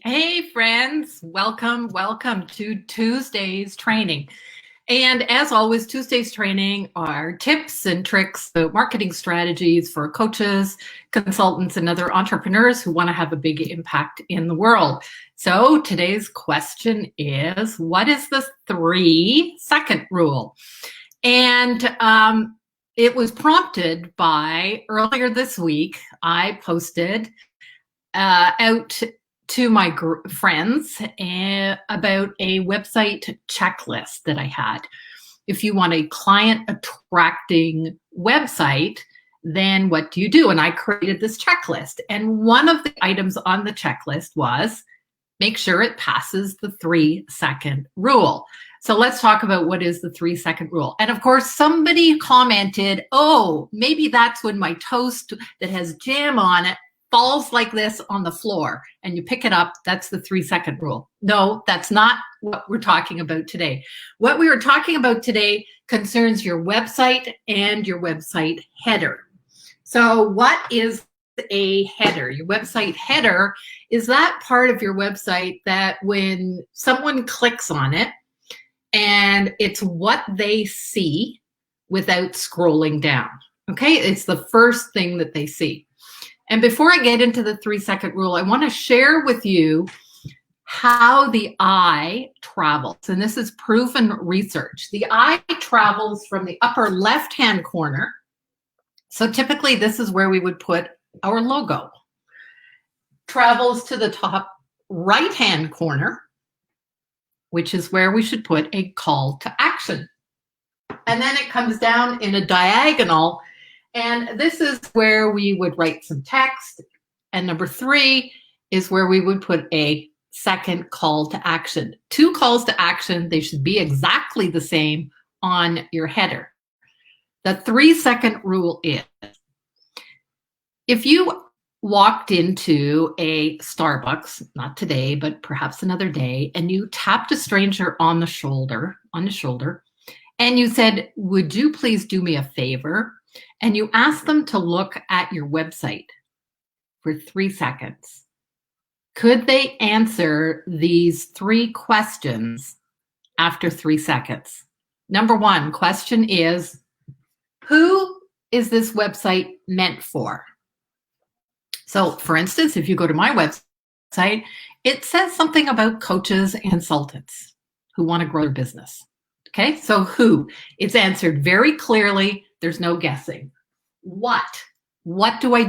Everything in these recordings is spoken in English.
Hey friends, welcome to Tuesday's training. And as always, Tuesday's training are tips and tricks, marketing strategies for coaches, consultants, and other entrepreneurs who want to have a big impact in the world. So today's question is, what is the 3-second rule? And it was prompted by earlier this week, I posted out to my friends about a website checklist that I had. If you want a client attracting website, then what do you do? And I created this checklist. And one of the items on the checklist was make sure it passes the 3-second rule. So let's talk about what is the 3-second rule. And of course, somebody commented, oh, maybe that's when my toast that has jam on it falls like this on the floor and you pick it up. That's the 3-second rule. No, that's not what we're talking about today. What we were talking about today concerns your website and your website header. So what is a header? Your website header is that part of your website that when someone clicks on it and it's what they see without scrolling down. Okay, it's the first thing that they see. And before I get into the 3-second rule, I want to share with you how the eye travels. And this is proven research. The eye travels from the upper left-hand corner. So typically this is where we would put our logo. Travels to the top right-hand corner, which is where we should put a call to action. And then it comes down in a diagonal. And this is where we would write some text. And number 3 is where we would put a second call to action. 2 calls to action, they should be exactly the same on your header. The 3-second rule is, if you walked into a Starbucks, not today, but perhaps another day, and you tapped a stranger on the shoulder, and you said, would you please do me a favor? And you ask them to look at your website for 3 seconds. Could they answer these 3 questions after 3 seconds? Number 1 question is, who is this website meant for? So for instance, if you go to my website, it says something about coaches and consultants who want to grow their business. Okay, so who? It's answered very clearly. There's no guessing. What? What do? I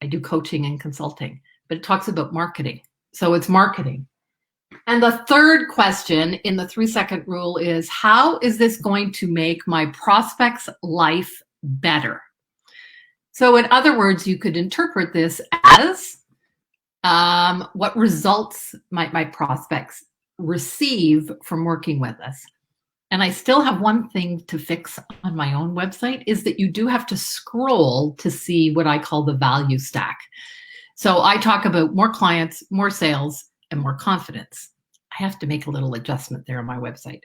do coaching and consulting, but it talks about marketing. So it's marketing. And the third question in the 3-second rule is, how is this going to make my prospect's life better? So in other words, you could interpret this as what results might my prospects receive from working with us. And I still have one thing to fix on my own website, is that you do have to scroll to see what I call the value stack. So I talk about more clients, more sales, and more confidence. I have to make a little adjustment there on my website.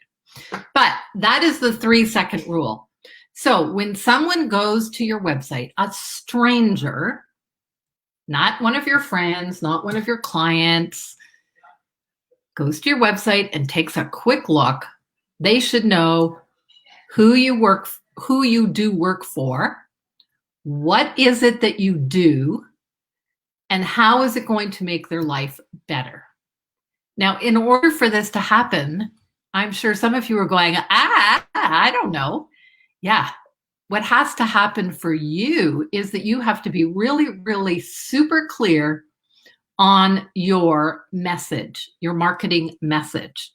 But that is the 3-second rule. So when someone goes to your website, a stranger, not one of your friends, not one of your clients, goes to your website and takes a quick look, they should know who you do work for, what is it that you do, and how is it going to make their life better. Now, in order for this to happen, I'm sure some of you are going, I don't know. Yeah, what has to happen for you is that you have to be really, really super clear on your message, your marketing message.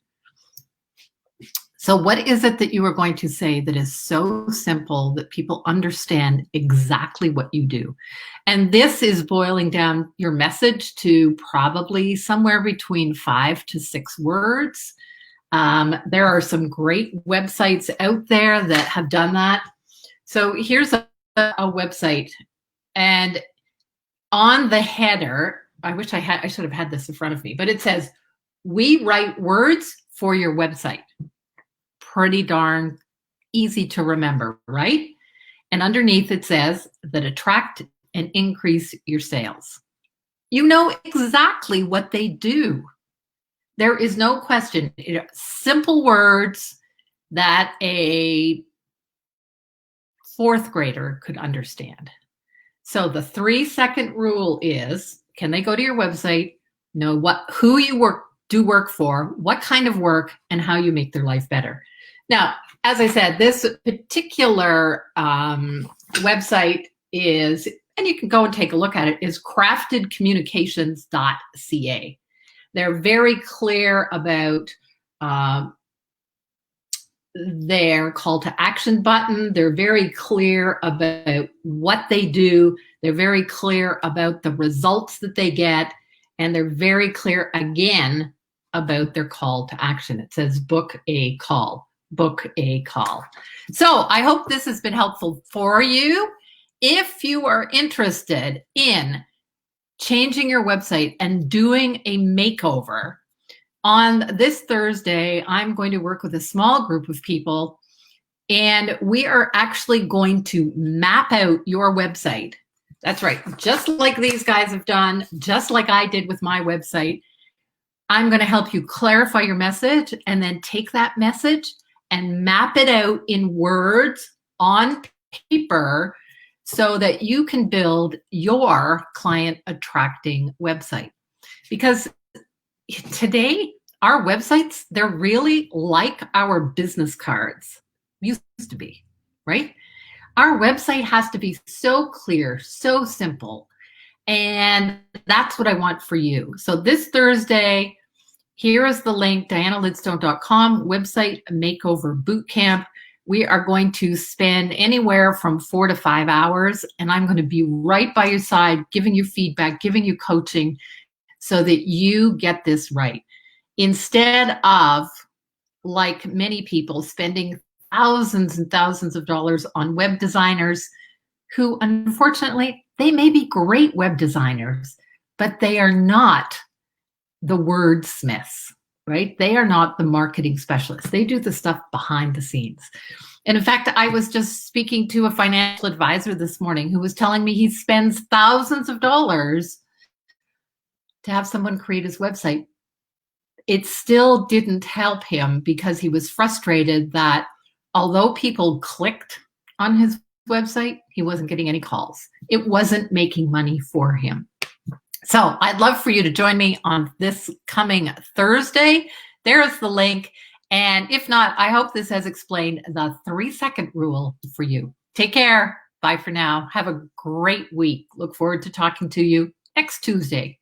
So what is it that you are going to say that is so simple that people understand exactly what you do? And this is boiling down your message to probably somewhere between 5 to 6 words. There are some great websites out there that have done that. So here's a website, and on the header, I should have had this in front of me, but it says, we write words for your website. Pretty darn easy to remember, right? And underneath it says that attract and increase your sales. You know exactly what they do. There is no question. Simple words that a fourth grader could understand. So the 3-second rule is, can they go to your website, know who you do work for, what kind of work, and how you make their life better. Now, as I said, this particular website is, and you can go and take a look at it, is craftedcommunications.ca. They're very clear about their call to action button. They're very clear about what they do. They're very clear about the results that they get. And they're very clear again about their call to action. It says book a call, book a call. So I hope this has been helpful for you. If you are interested in changing your website and doing a makeover, on this Thursday, I'm going to work with a small group of people, and we are actually going to map out your website. That's right, just like these guys have done, just like I did with my website. I'm going to help you clarify your message and then take that message and map it out in words on paper so that you can build your client attracting website. Because today, our websites, they're really like our business cards. Used to be, right? Our website has to be so clear, so simple. And that's what I want for you. So this Thursday, here is the link, dianalidstone.com, website makeover bootcamp. We are going to spend anywhere from 4 to 5 hours, and I'm going to be right by your side, giving you feedback, giving you coaching, so that you get this right. Instead of, like many people, spending thousands and thousands of dollars on web designers who, unfortunately, they may be great web designers, but they are not the wordsmiths, right? They are not the marketing specialists. They do the stuff behind the scenes. And in fact, I was just speaking to a financial advisor this morning who was telling me he spends thousands of dollars to have someone create his website. It still didn't help him because he was frustrated that although people clicked on his website, he wasn't getting any calls. It wasn't making money for him. So I'd love for you to join me on this coming Thursday. There is the link. And if not, I hope this has explained the 3-second rule for you. Take care. Bye for now. Have a great week. Look forward to talking to you next Tuesday.